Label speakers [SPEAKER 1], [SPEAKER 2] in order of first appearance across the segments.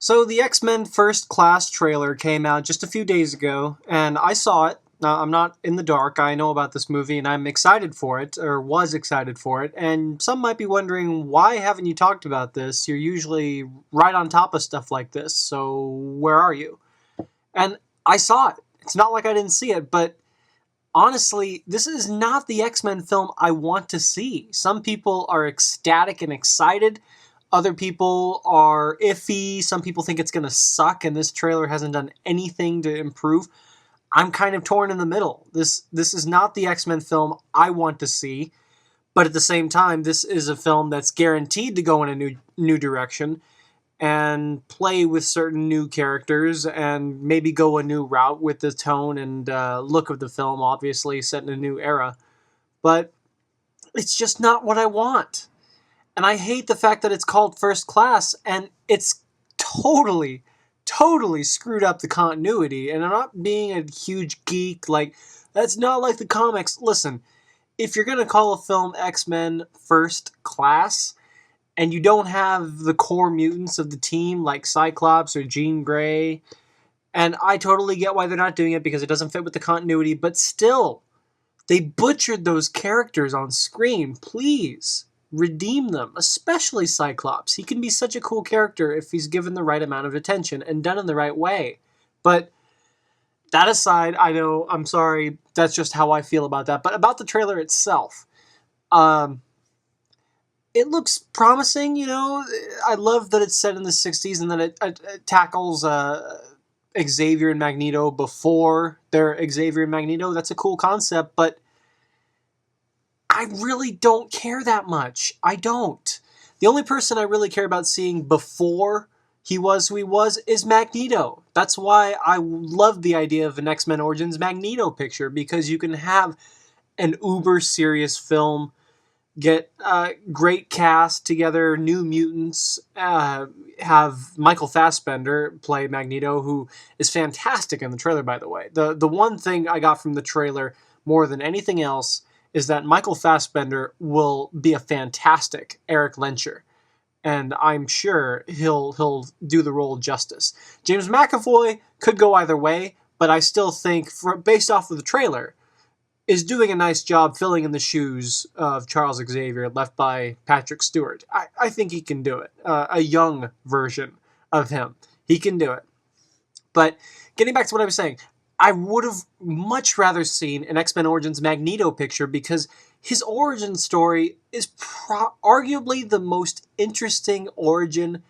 [SPEAKER 1] So the X-Men First Class trailer came out just a few days ago, and I saw it. Now, I'm not in the dark. I know about this movie, and I'm excited for it, or was excited for it. And some might be wondering, why haven't you talked about this? You're usually right on top of stuff like this, so where are you? And I saw it. It's not like I didn't see it, but honestly, this is not the X-Men film I want to see. Some people are ecstatic and excited. Other people are iffy. Some people think it's going to suck, and this trailer hasn't done anything to improve. I'm kind of torn in the middle. This is not the X-Men film I want to see, but at the same time, this is a film that's guaranteed to go in a new direction and play with certain new characters and maybe go a new route with the tone and look of the film, obviously set in a new era. But it's just not what I want. And I hate the fact that it's called First Class and it's totally screwed up the continuity. And I'm not being a huge geek, like, that's not like the comics. Listen, if you're going to call a film X-Men First Class, and you don't have the core mutants of the team like Cyclops or Jean Grey, and I totally get why they're not doing it because it doesn't fit with the continuity, but still, they butchered those characters on screen. Please redeem them, especially Cyclops. He can be such a cool character if he's given the right amount of attention and done in the right way. But that aside, I know, I'm sorry, that's just how I feel about that. But about the trailer itself, um, it looks promising. I love that it's set in the 60s and that it tackles Xavier and Magneto before they're Xavier and Magneto. That's a cool concept, but I really don't care that much. I don't. The only person I really care about seeing before he was who he was is Magneto. That's why I love the idea of an X-Men Origins Magneto picture, because you can have an uber serious film, get a great cast together, new mutants, have Michael Fassbender play Magneto, who is fantastic in the trailer, by the way. The one thing I got from the trailer more than anything else is that Michael Fassbender will be a fantastic Eric Lencher, and I'm sure he'll do the role justice. James McAvoy could go either way, but I still think, based off of the trailer, is doing a nice job filling in the shoes of Charles Xavier left by Patrick Stewart. I think he can do it. A young version of him. He can do it. But getting back to what I was saying, I would have much rather seen an X-Men Origins Magneto picture, because his origin story is arguably the most interesting origin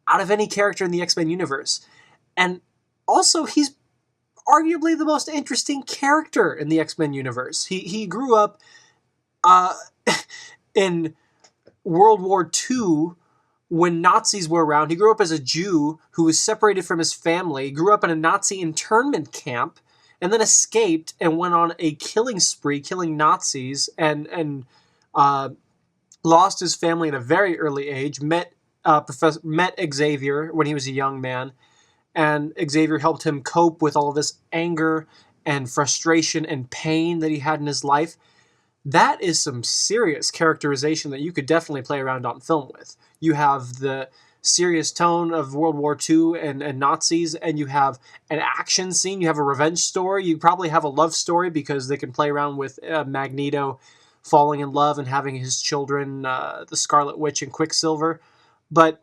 [SPEAKER 1] out of any character in the X-Men universe. And also, he's arguably the most interesting character in the X-Men universe. He grew up uh, in World War II when Nazis were around. He grew up as a Jew who was separated from his family, he grew up in a Nazi internment camp, and then escaped and went on a killing spree, killing Nazis, and uh, lost his family at a very early age. Met Xavier when he was a young man, and Xavier helped him cope with all of this anger and frustration and pain that he had in his life. That is some serious characterization that you could definitely play around on film with. You have the serious tone of World War II and Nazis, and you have an action scene, you have a revenge story, you probably have a love story because they can play around with Magneto falling in love and having his children, the Scarlet Witch and Quicksilver. But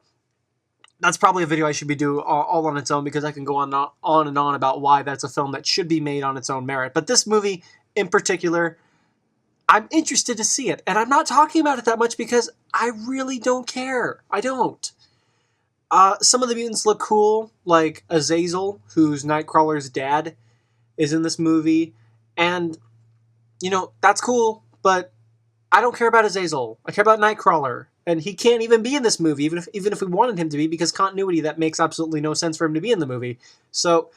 [SPEAKER 1] that's probably a video I should be doing all on its own, because I can go on and on about why that's a film that should be made on its own merit. But this movie in particular, I'm interested to see it. And I'm not talking about it that much because I really don't care. I don't. Some of the mutants look cool, like Azazel, who's Nightcrawler's dad, is in this movie. And, that's cool, but I don't care about Azazel. I care about Nightcrawler. And he can't even be in this movie, even if we wanted him to be, because continuity, that makes absolutely no sense for him to be in the movie. So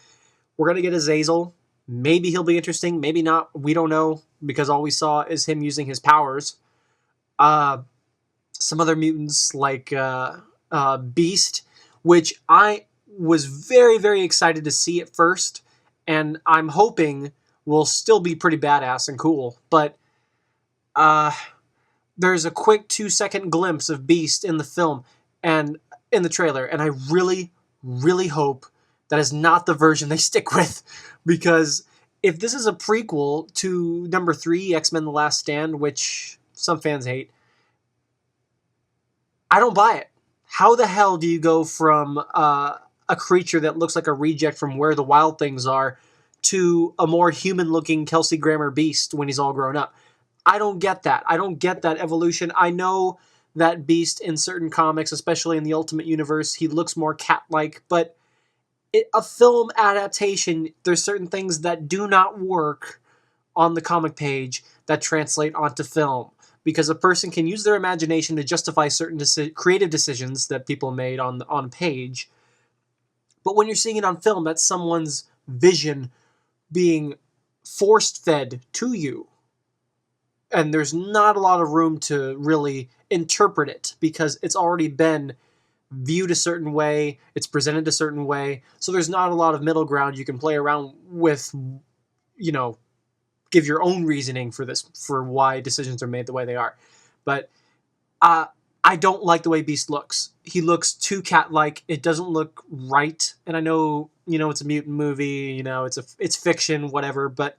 [SPEAKER 1] we're going to get Azazel. Maybe he'll be interesting, maybe not. We don't know, because all we saw is him using his powers. Some other mutants like Beast, which I was very, very excited to see at first, and I'm hoping will still be pretty badass and cool. But there's a quick 2-second glimpse of Beast in the film and in the trailer, and I really, really hope that is not the version they stick with, because if this is a prequel to number 3, X-Men The Last Stand, which some fans hate, I don't buy it. How the hell do you go from a creature that looks like a reject from Where the Wild Things Are to a more human-looking Kelsey Grammer Beast when he's all grown up? I don't get that. I don't get that evolution. I know that Beast in certain comics, especially in the Ultimate Universe, he looks more cat-like, but a film adaptation, there's certain things that do not work on the comic page that translate onto film, because a person can use their imagination to justify certain creative decisions that people made on page, but when you're seeing it on film, that's someone's vision being forced fed to you, and there's not a lot of room to really interpret it because it's already been viewed a certain way, it's presented a certain way, so there's not a lot of middle ground you can play around with, you know, give your own reasoning for this, for why decisions are made the way they are. But I don't like the way Beast looks. He looks too cat-like. It doesn't look right. And I know, it's a mutant movie, it's fiction, whatever, but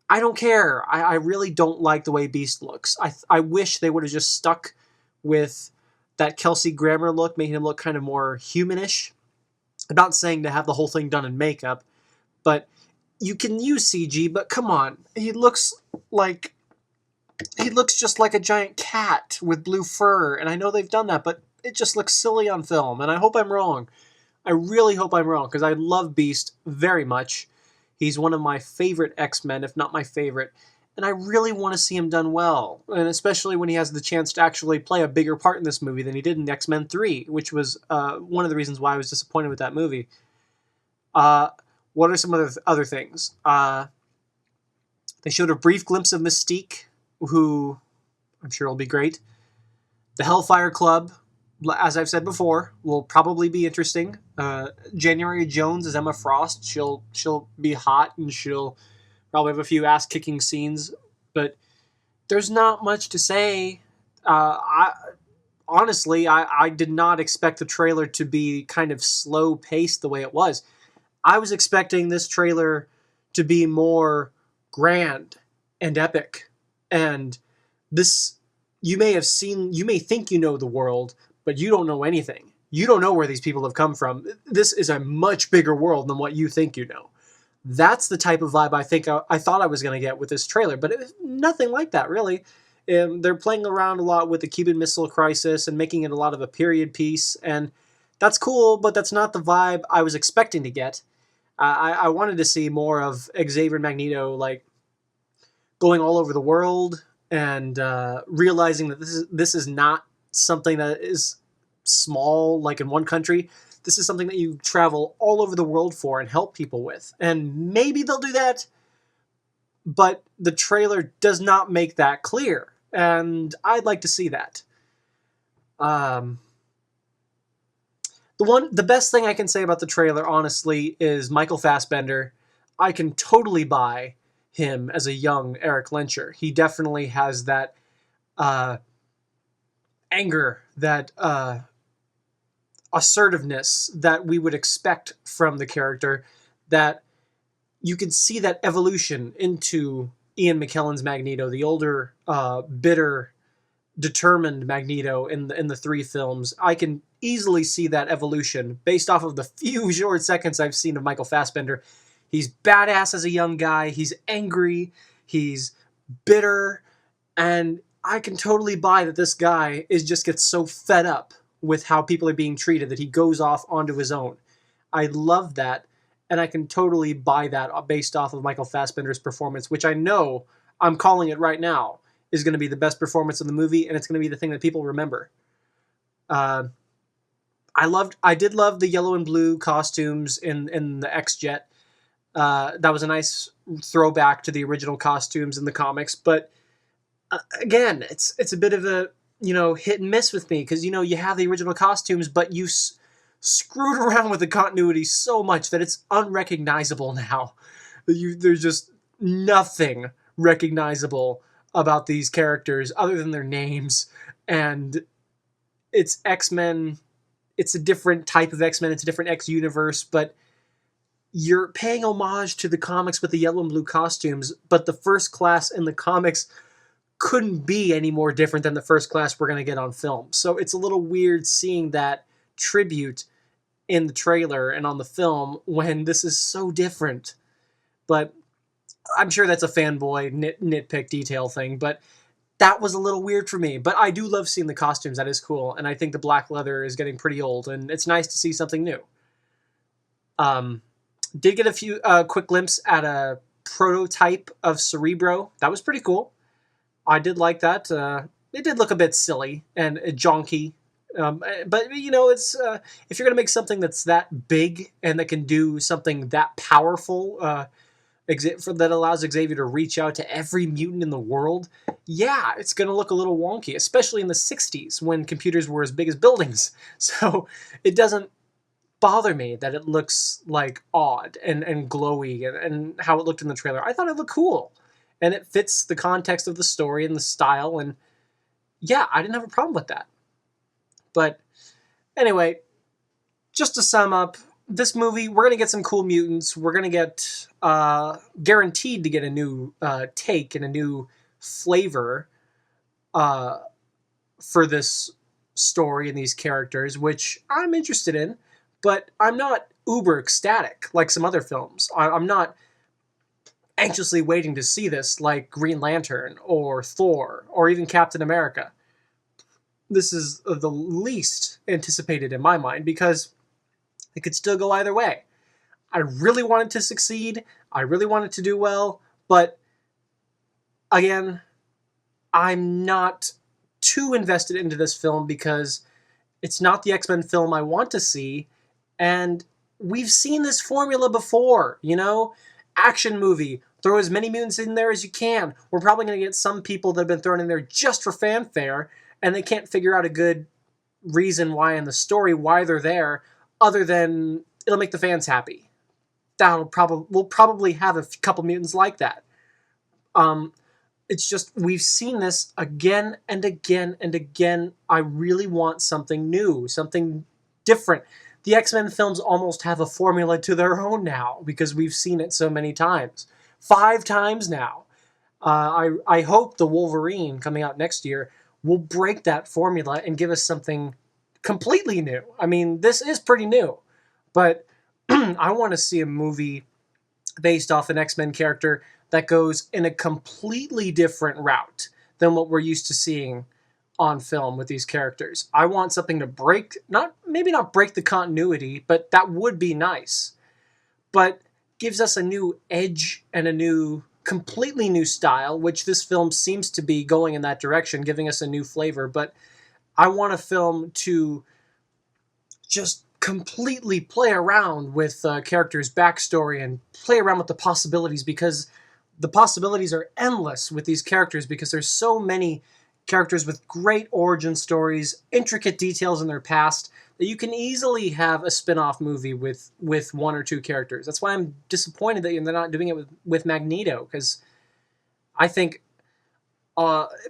[SPEAKER 1] I don't care. I really don't like the way Beast looks. I wish they would have just stuck with that Kelsey Grammer look, making him look kind of more humanish. I'm not saying to have the whole thing done in makeup, but you can use CG, but come on. He looks just like a giant cat with blue fur, and I know they've done that, but it just looks silly on film, and I hope I'm wrong. I really hope I'm wrong, because I love Beast very much. He's one of my favorite X-Men, if not my favorite, and I really want to see him done well, and especially when he has the chance to actually play a bigger part in this movie than he did in X-Men 3, which was one of the reasons why I was disappointed with that movie. What are some other things? They showed a brief glimpse of Mystique, who I'm sure will be great. The Hellfire Club, as I've said before, will probably be interesting. January Jones as Emma Frost. She'll be hot, and she'll probably have a few ass-kicking scenes, but there's not much to say. Honestly, I did not expect the trailer to be kind of slow-paced the way it was. I was expecting this trailer to be more grand and epic. And this, you may think you know the world, but you don't know anything. You don't know where these people have come from. This is a much bigger world than what you think you know. That's the type of vibe I thought I was going to get with this trailer, but it was nothing like that, really. They're playing around a lot with the Cuban Missile Crisis and making it a lot of a period piece, and that's cool, but that's not the vibe I was expecting to get. I wanted to see more of Xavier and Magneto, like, going all over the world and realizing that this is not something that is small, like in one country. This is something that you travel all over the world for and help people with. And maybe they'll do that, but the trailer does not make that clear. And I'd like to see that. The best thing I can say about the trailer, honestly, is Michael Fassbender. I can totally buy him as a young Eric Lyncher. He definitely has that anger, that assertiveness that we would expect from the character, that you could see that evolution into Ian McKellen's Magneto, the older, bitter, determined Magneto in the 3 films. I can easily see that evolution based off of the few short seconds I've seen of Michael Fassbender. He's badass as a young guy. He's angry. He's bitter. And I can totally buy that this guy just gets so fed up with how people are being treated that he goes off onto his own. I love that. And I can totally buy that based off of Michael Fassbender's performance, which I know, I'm calling it right now, is going to be the best performance in the movie, and it's going to be the thing that people remember. I did love the yellow and blue costumes in the X-Jet. That was a nice throwback to the original costumes in the comics, but again, it's a bit of a hit and miss with me, because you have the original costumes, but you screwed around with the continuity so much that it's unrecognizable now. There's just nothing recognizable about these characters other than their names, and it's X-Men it's a different type of X-Men, it's a different X universe, but you're paying homage to the comics with the yellow and blue costumes, but the First Class in the comics couldn't be any more different than the First Class we're going to get on film. So it's a little weird seeing that tribute in the trailer and on the film when this is so different. But I'm sure that's a fanboy nitpick detail thing, but that was a little weird for me. But I do love seeing the costumes. That is cool. And I think the black leather is getting pretty old, and it's nice to see something new. Um, did get a few quick glimpse at a prototype of Cerebro. That was pretty cool. I did like that. It did look a bit silly and jonky. But, it's if you're going to make something that's that big and that can do something that powerful, that allows Xavier to reach out to every mutant in the world, yeah, it's going to look a little wonky, especially in the 60s when computers were as big as buildings. So it doesn't bother me that it looks like odd and glowy and how it looked in the trailer. I thought it looked cool. And it fits the context of the story and the style. And yeah, I didn't have a problem with that. But anyway, just to sum up, this movie, we're going to get some cool mutants. We're going to get guaranteed to get a new take and a new flavor for this story and these characters, which I'm interested in. But I'm not uber ecstatic like some other films. I'm not anxiously waiting to see this like Green Lantern or Thor or even Captain America. This is the least anticipated in my mind because it could still go either way. I really want it to succeed. I really want it to do well. But again, I'm not too invested into this film because it's not the X-Men film I want to see. And we've seen this formula before, Action movie, throw as many mutants in there as you can. We're probably going to get some people that have been thrown in there just for fanfare, and they can't figure out a good reason why in the story why they're there, other than it'll make the fans happy. We'll probably have a couple mutants like that. It's just we've seen this again and again and again. I really want something new, something different. The X-Men films almost have a formula to their own now because we've seen it so many times. 5 times now. I hope the Wolverine coming out next year will break that formula and give us something completely new. I mean, this is pretty new, but I want to see a movie based off an X-Men character that goes in a completely different route than what we're used to seeing on film with these characters. I want something to maybe not break the continuity, but that would be nice. But gives us a new edge and a completely new style, which this film seems to be going in that direction, giving us a new flavor. But I want a film to just completely play around with characters' backstory and play around with the possibilities, because the possibilities are endless with these characters because there's so many characters with great origin stories, intricate details in their past, that you can easily have a spin-off movie with 1 or 2 characters. That's why I'm disappointed that they're not doing it with Magneto, because I think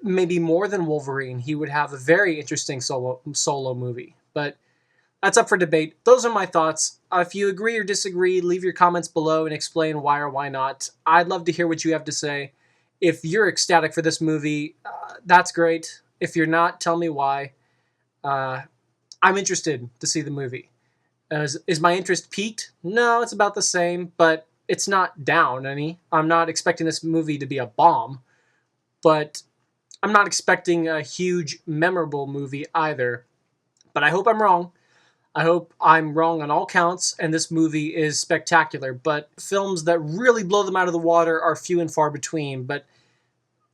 [SPEAKER 1] maybe more than Wolverine, he would have a very interesting solo movie. But that's up for debate. Those are my thoughts. If you agree or disagree, leave your comments below and explain why or why not. I'd love to hear what you have to say. If you're ecstatic for this movie, that's great. If you're not, tell me why. I'm interested to see the movie. Is my interest peaked? No, it's about the same, but it's not down any. I'm not expecting this movie to be a bomb, but I'm not expecting a huge, memorable movie either. But I hope I'm wrong. I hope I'm wrong on all counts, and this movie is spectacular. But films that really blow them out of the water are few and far between. But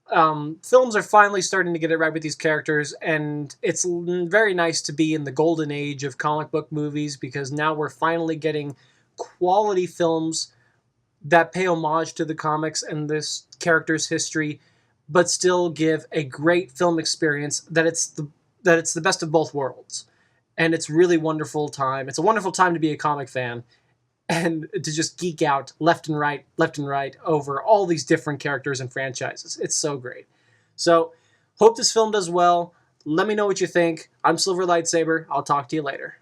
[SPEAKER 1] films are finally starting to get it right with these characters, and it's very nice to be in the golden age of comic book movies, because now we're finally getting quality films that pay homage to the comics and this character's history, but still give a great film experience that it's the best of both worlds. And it's really wonderful time. It's a wonderful time to be a comic fan and to just geek out left and right over all these different characters and franchises. It's so great. So, hope this film does well. Let me know what you think. I'm Silver Lightsaber. I'll talk to you later.